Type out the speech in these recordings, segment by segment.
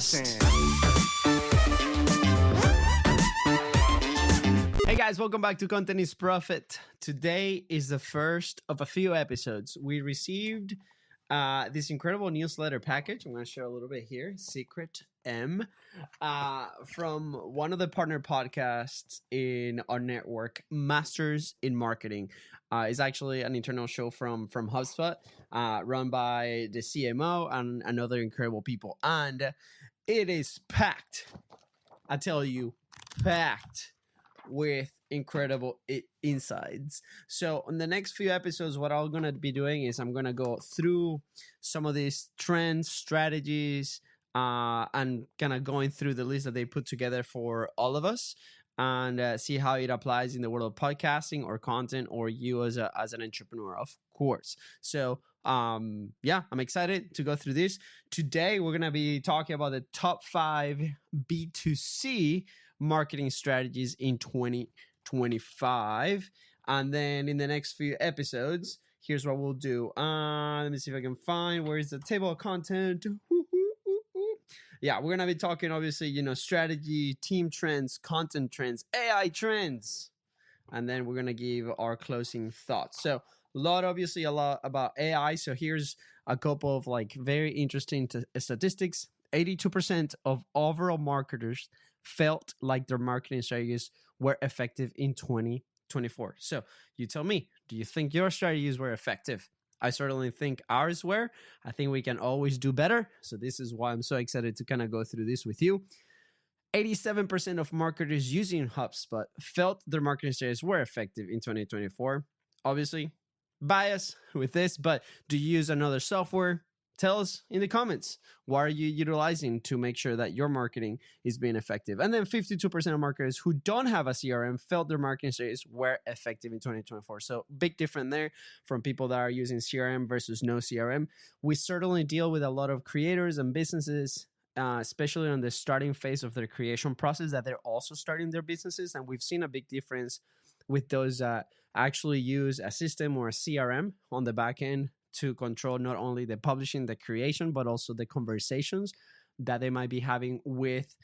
Podcast. Hey guys, welcome back to Content is Profit. Today is the first of a few episodes. We received this incredible newsletter package. I'm going to share a little bit here. Secret M from one of the partner podcasts in our network, Masters in Marketing. It's actually an internal show from HubSpot, run by the CMO and other incredible people. And it is packed, I tell you, packed with incredible insights. So in the next few episodes, what I'm going to be doing is I'm going to go through some of these trends, strategies, and kind of going through the list that they put together for all of us and see how it applies in the world of podcasting or content or you as an entrepreneur, of course. So I'm excited to go through this. Today, we're going to be talking about the top 5 B2C marketing strategies in 2025. And then in the next few episodes, here's what we'll do. Let me see if I can find where's the table of content. Yeah, we're going to be talking, obviously, strategy, team trends, content trends, AI trends. And then we're going to give our closing thoughts. So a lot about AI. So here's a couple of very interesting statistics. 82% of overall marketers felt like their marketing strategies were effective in 2024. So you tell me, do you think your strategies were effective? I certainly think ours were. I think we can always do better. So this is why I'm so excited to kind of go through this with you. 87% of marketers using HubSpot felt their marketing strategies were effective in 2024. Obviously, bias with this, but do you use another software? Tell us in the comments, what are you utilizing to make sure that your marketing is being effective? And then 52% of marketers who don't have a CRM felt their marketing strategies were effective in 2024. So big difference there from people that are using CRM versus no CRM. We certainly deal with a lot of creators and businesses, especially on the starting phase of their creation process, that they're also starting their businesses. And we've seen a big difference with those that actually use a system or a CRM on the back end to control not only the publishing, the creation, but also the conversations that they might be having with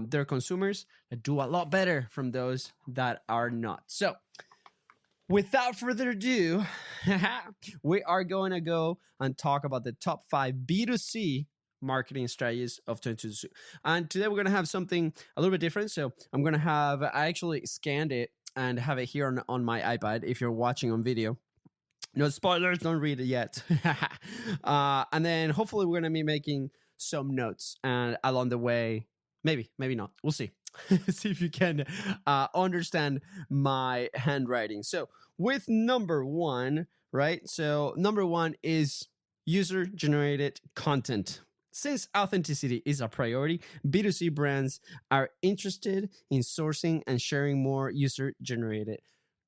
their consumers that do a lot better from those that are not. So without further ado, we are going to go and talk about the top 5 B2C marketing strategies of 2022. And today we're going to have something a little bit different. So I actually scanned it and have it here on my iPad if you're watching on video. No spoilers, don't read it yet. And then hopefully we're going to be making some notes and along the way, maybe not. We'll see. See if you can understand my handwriting. So with number 1, right? So number 1 is user-generated content. Since authenticity is a priority, B2C brands are interested in sourcing and sharing more user-generated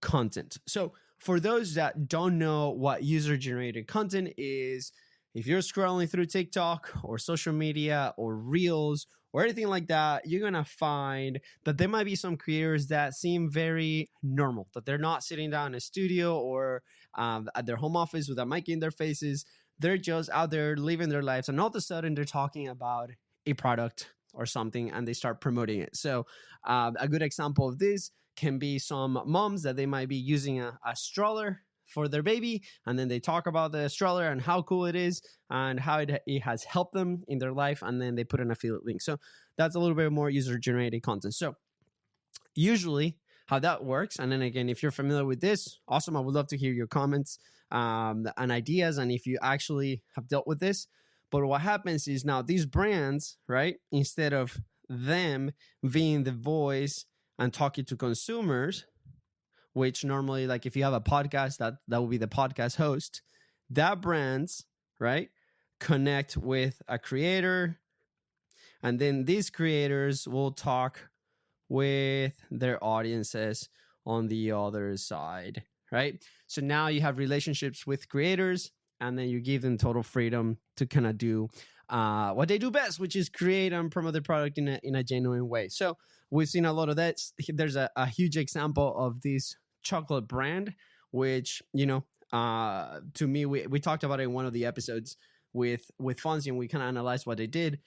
content. So for those that don't know what user-generated content is, if you're scrolling through TikTok or social media or Reels or anything like that, you're going to find that there might be some creators that seem very normal, that they're not sitting down in a studio or at their home office with a mic in their faces. They're just out there living their lives, and all of a sudden they're talking about a product or something and they start promoting it. So a good example of this can be some moms that they might be using a stroller for their baby, and then they talk about the stroller and how cool it is and how it has helped them in their life, and then they put an affiliate link. So that's a little bit more user-generated content. So usually how that works, and then again, if you're familiar with this, awesome. I would love to hear your comments and ideas, and if you actually have dealt with this. But what happens is now these brands, right, instead of them being the voice and talking to consumers, which normally, if you have a podcast, that will be the podcast host, that brands, right, connect with a creator, and then these creators will talk with their audiences on the other side, right? So now you have relationships with creators, and then you give them total freedom to kind of do what they do best, which is create and promote the product in a genuine way. So we've seen a lot of that. There's a huge example of this chocolate brand, which, to me, we talked about it in one of the episodes with Fonzie, and we kind of analyzed what they did.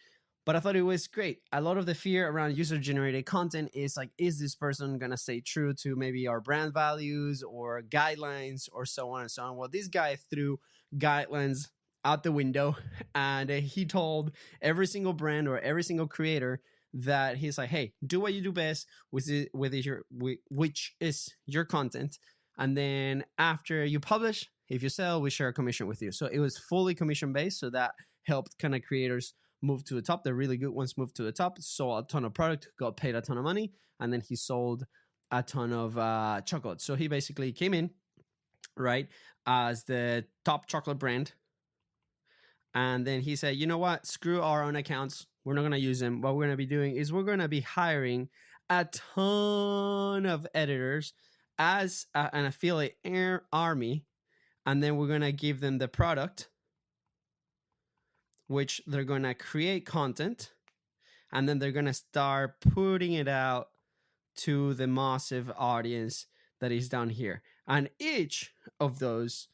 But I thought it was great. A lot of the fear around user-generated content is like, is this person going to stay true to maybe our brand values or guidelines or so on and so on? Well, this guy threw guidelines out the window, and he told every single brand or every single creator that he's like, hey, do what you do best which is your content. And then after you publish, if you sell, we share a commission with you. So it was fully commission based. So that helped kind of creators move to the top. The really good ones moved to the top, sold a ton of product, got paid a ton of money, and then he sold a ton of chocolate. So he basically came in, right, as the top chocolate brand. And then he said, you know what, screw our own accounts. We're not going to use them. What we're going to be doing is we're going to be hiring a ton of editors as an affiliate army. And then we're going to give them the product, which they're going to create content. And then they're going to start putting it out to the massive audience that is down here. And each of those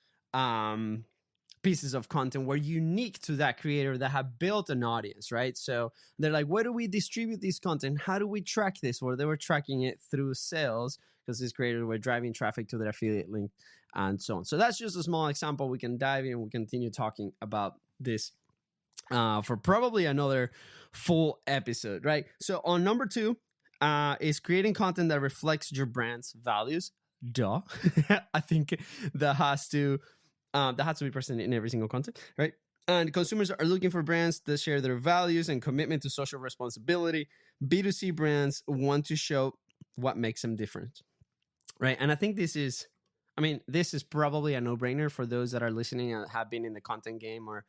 pieces of content were unique to that creator that had built an audience, right? So they're like, where do we distribute this content? How do we track this? Well, they were tracking it through sales because these creators were driving traffic to their affiliate link and so on. So that's just a small example. We can dive in. We continue talking about this for probably another full episode, right? So on number 2 is creating content that reflects your brand's values. Duh. I think that has to be present in every single content, right? And consumers are looking for brands that share their values and commitment to social responsibility. B2C brands want to show what makes them different, right? And I think this is probably a no-brainer for those that are listening and have been in the content game or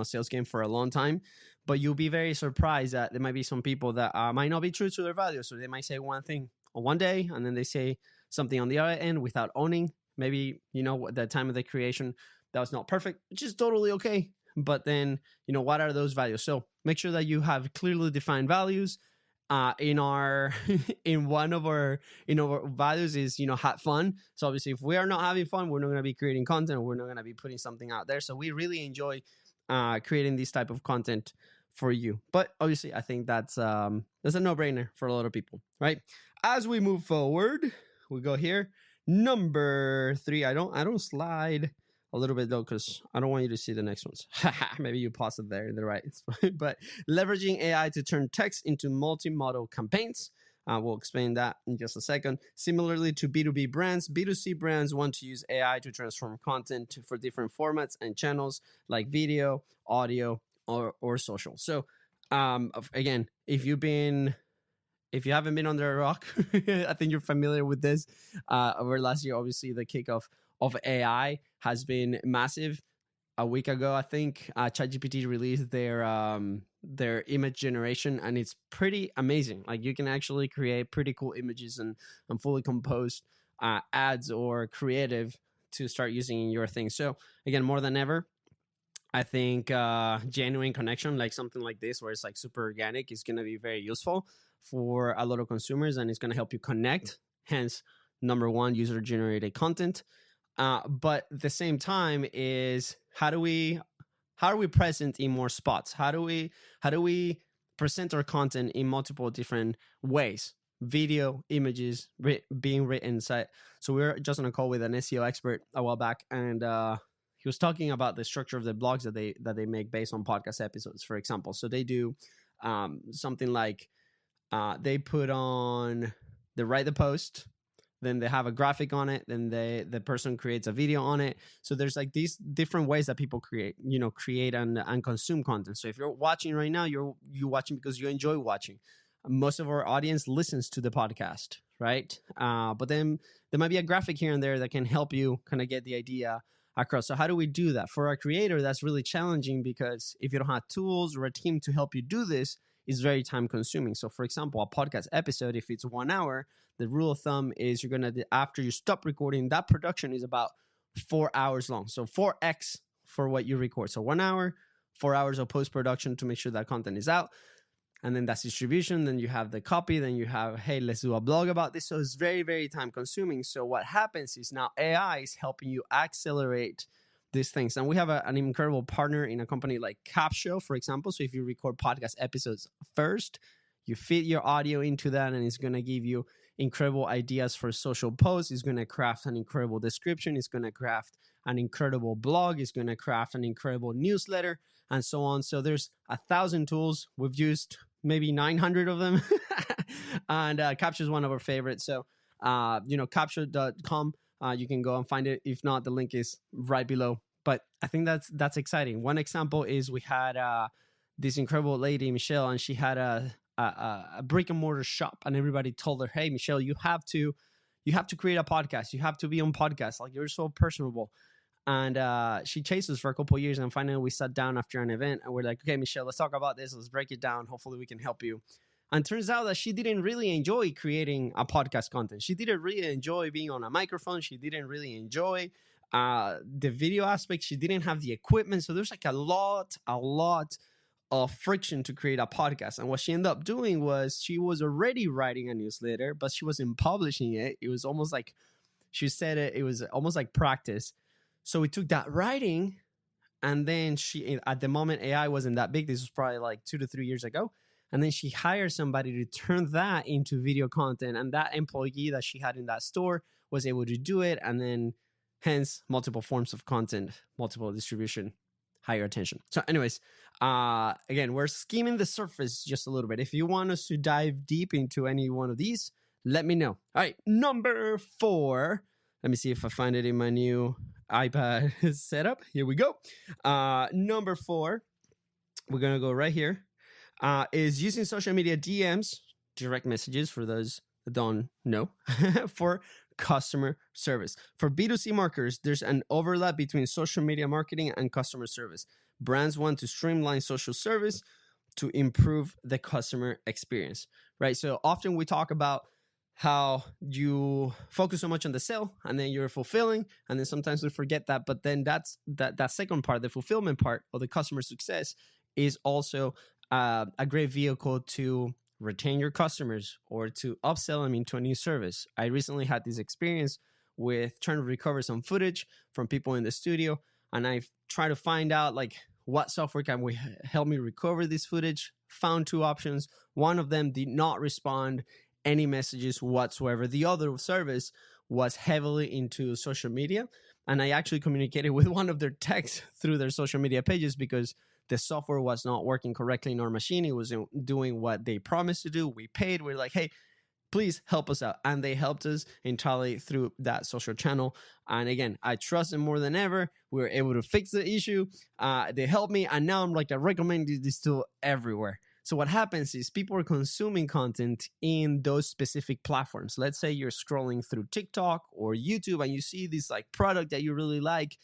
sales game for a long time. But you'll be very surprised that there might be some people that might not be true to their values. So they might say one thing on one day, and then they say something on the other end without owning. Maybe, the time of the creation, that was not perfect, which is totally okay. But then, what are those values? So make sure that you have clearly defined values. In one of our values is, have fun. So obviously, if we are not having fun, we're not going to be creating content. We're not going to be putting something out there. So we really enjoy creating this type of content for you. But obviously, I think that's a no-brainer for a lot of people, right? As we move forward, we go here. Number 3, I don't slide a little bit though, because I don't want you to see the next ones. Maybe you pause it there in the right. But leveraging AI to turn text into multimodal campaigns. We'll explain that in just a second. Similarly to B2B brands, B2C brands want to use AI to transform content for different formats and channels like video, audio, or social. So again, if you haven't been under a rock, I think you're familiar with this. Over last year, obviously, the kickoff of AI has been massive. A week ago, I think, ChatGPT released their image generation, and it's pretty amazing. Like, you can actually create pretty cool images and fully composed ads or creative to start using in your thing. So again, more than ever, I think genuine connection, like something like this, where it's like super organic, is going to be very useful for a lot of consumers, and it's going to help you connect. Hence, number 1, user-generated content. But at the same time is how are we present in more spots? How do we present our content in multiple different ways? Video, images, being written. So we were just on a call with an SEO expert a while back, and he was talking about the structure of the blogs that they make based on podcast episodes, for example. So they do something like they write the post, then they have a graphic on it, then the person creates a video on it. So there's like these different ways that people create and consume content. So if you're watching right now, you're watching because you enjoy watching. Most of our audience listens to the podcast, right? But then there might be a graphic here and there that can help you kind of get the idea across. So how do we do that? For a creator, that's really challenging because if you don't have tools or a team to help you do this, it's very time consuming. So for example, a podcast episode, if it's 1 hour, the rule of thumb is you're going to, after you stop recording, that production is about 4 hours long. So 4x for what you record. So 1 hour, 4 hours of post-production to make sure that content is out. And then that's distribution. Then you have the copy. Then you have, hey, let's do a blog about this. So it's very, very time consuming. So what happens is now AI is helping you accelerate these things. And we have an incredible partner in a company like Capshow, for example. So if you record podcast episodes first, you feed your audio into that, and it's going to give you incredible ideas for social posts. It's going to craft an incredible description. It's going to craft an incredible blog. It's going to craft an incredible newsletter, and so on. So there's 1,000 tools. We've used maybe 900 of them. And Capshow is one of our favorites. So, capshow.com, you can go and find it. If not, the link is right below. But I think that's exciting. One example is we had this incredible lady, Michelle, and she had a brick and mortar shop, and everybody told her, "Hey, Michelle, you have to create a podcast. You have to be on podcast. Like, you're so personable." And she chased us for a couple of years, and finally we sat down after an event, and we're like, "Okay, Michelle, let's talk about this. Let's break it down. Hopefully we can help you." And turns out that she didn't really enjoy creating a podcast content. She didn't really enjoy being on a microphone. She didn't really enjoy the video aspect. She didn't have the equipment. So there's like a lot of friction to create a podcast. And what she ended up doing was she was already writing a newsletter, but she wasn't publishing it. It was almost like, she said it was almost like practice. So we took that writing, and then she, at the moment, AI wasn't that big. This was probably like 2 to 3 years ago. And then she hired somebody to turn that into video content. And that employee that she had in that store was able to do it. And then hence multiple forms of content, multiple distribution, higher attention. So anyways, again, we're skimming the surface just a little bit. If you want us to dive deep into any one of these, let me know. All right, number 4. Let me see if I find it in my new iPad setup. Here we go. Number 4, we're going to go right here. Is using social media DMs, direct messages for those that don't know, for customer service. For B2C marketers, there's an overlap between social media marketing and customer service. Brands want to streamline social service to improve the customer experience, right? So often we talk about how you focus so much on the sale, and then you're fulfilling, and then sometimes we forget that. But then that second part, the fulfillment part of the customer success, is also a great vehicle to retain your customers or to upsell them into a new service. I recently had this experience with trying to recover some footage from people in the studio, and I tried to find out like what software can help me recover this footage. Found 2 options. One of them did not respond any messages whatsoever. The other service was heavily into social media, and I actually communicated with one of their techs through their social media pages because the software was not working correctly in our machine. It wasn't doing what they promised to do. We paid. We're like, "Hey, please help us out." And they helped us entirely through that social channel. And again, I trust them more than ever. We were able to fix the issue. They helped me. And now I'm like, I recommend this tool everywhere. So what happens is people are consuming content in those specific platforms. Let's say you're scrolling through TikTok or YouTube, and you see this like product that you really like.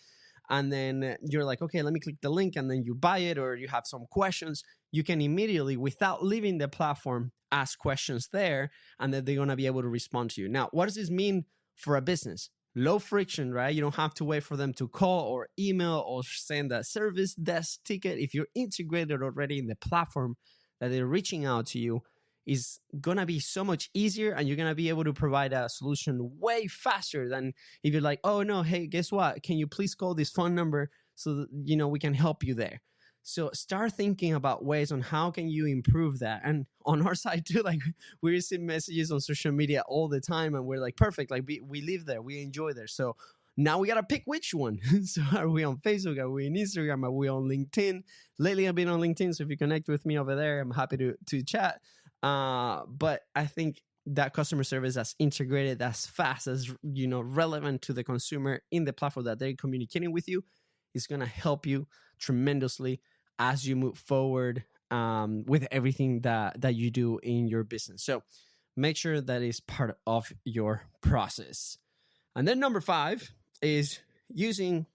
And then you're like, okay, let me click the link, and then you buy it, or you have some questions. You can immediately, without leaving the platform, ask questions there, and then they're going to be able to respond to you. Now, what does this mean for a business? Low friction, right? You don't have to wait for them to call or email or send a service desk ticket. If you're integrated already in the platform that they're reaching out to you, is going to be so much easier, and you're going to be able to provide a solution way faster than if you're like, "Oh no, hey, guess what? Can you please call this phone number so that, we can help you there?" So start thinking about ways on how can you improve that. And on our side too, like we receive messages on social media all the time, and we're like, perfect. Like we live there, we enjoy there. So now we got to pick which one. So are we on Facebook? Are we on Instagram? Are we on LinkedIn? Lately I've been on LinkedIn. So if you connect with me over there, I'm happy to chat. But I think that customer service that's integrated, as fast as, relevant to the consumer in the platform that they're communicating with you, is going to help you tremendously as you move forward with everything that you do in your business. So make sure that is part of your process. And then number 5 is using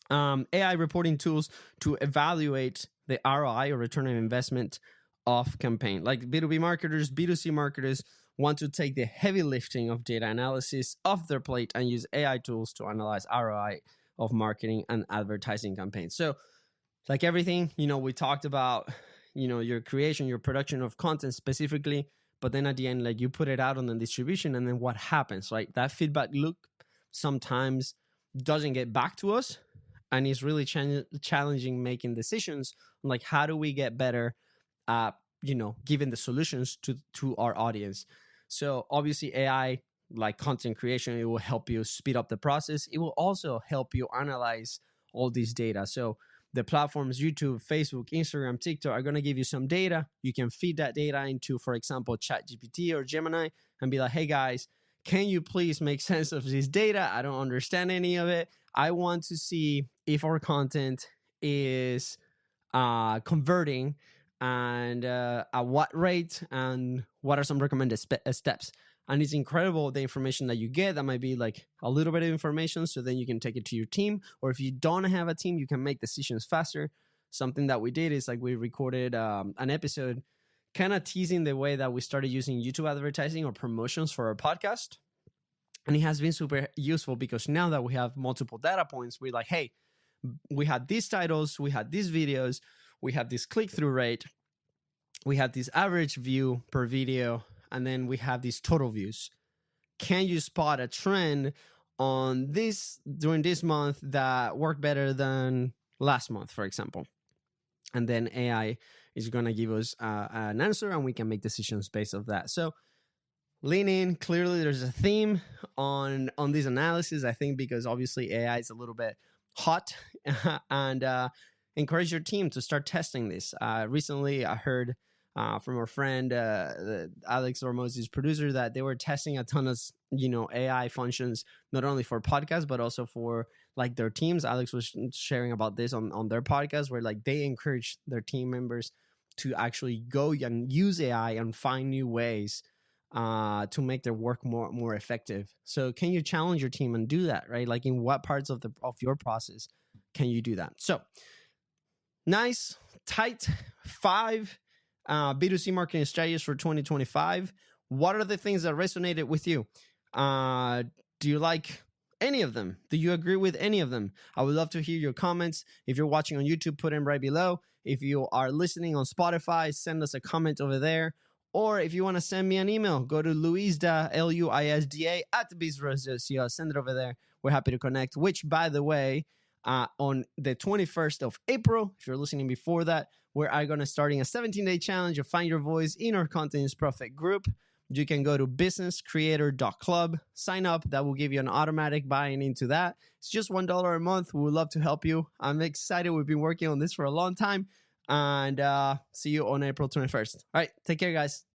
AI reporting tools to evaluate the ROI, or return on investment, of campaign. Like B2B marketers, B2C marketers want to take the heavy lifting of data analysis off their plate and use AI tools to analyze ROI of marketing and advertising campaigns. So like everything, we talked about, your creation, your production of content specifically, but then at the end, like you put it out on the distribution, and then what happens, right? That feedback loop sometimes doesn't get back to us. and it's really challenging making decisions on like how do we get better at giving the solutions to our audience. So obviously AI, like content creation, it will help you speed up the process. It will also help you analyze all these data. So the platforms YouTube, Facebook, Instagram, TikTok are going to give you some data. You can feed that data into, for example, ChatGPT or Gemini and be like, hey guys, can you please make sense of this data? I don't understand any of it. I want to see if our content is converting and at what rate and what are some recommended steps. And it's incredible the information that you get. That might be like a little bit of information, so then you can take it to your team. Or if you don't have a team, you can make decisions faster. Something that we did is like we recorded an episode kind of teasing the way that we started using YouTube advertising or promotions for our podcast. And it has been super useful because now that we have multiple data points, we're like, hey, we had these titles, we had these videos, we have this click-through rate, we have this average view per video, and then we have these total views. Can you spot a trend on this during this month that worked better than last month, for example? And then AI is going to give us an answer, and we can make decisions based on that. So lean in. Clearly, there's a theme on this analysis, I think, because obviously AI is a little bit hot, and encourage your team to start testing this. Recently, I heard from our friend Alex Ormoz's producer that they were testing a ton of AI functions, not only for podcasts but also for like their teams. Alex was sharing about this on their podcast, where like they encourage their team members to actually go and use AI and find new ways to make their work more effective. So can you challenge your team and do that, right? Like in what parts of your process can you do that? So nice, tight 5 B2C marketing strategies for 2025. What are the things that resonated with you? Do you like any of them? Do you agree with any of them? I would love to hear your comments. If you're watching on YouTube, put them right below. If you are listening on Spotify, send us a comment over there. Or if you want to send me an email, go to Luisda, Luisda @bizrose.co. Send it over there. We're happy to connect, which, by the way, on the 21st of April, if you're listening before that, we are going to starting a 17-day challenge of Find Your Voice in our Content is Profit group. You can go to businesscreator.club, sign up. That will give you an automatic buy-in into that. It's just $1 a month. We would love to help you. I'm excited. We've been working on this for a long time. And see you on April 21st. All right. Take care, guys.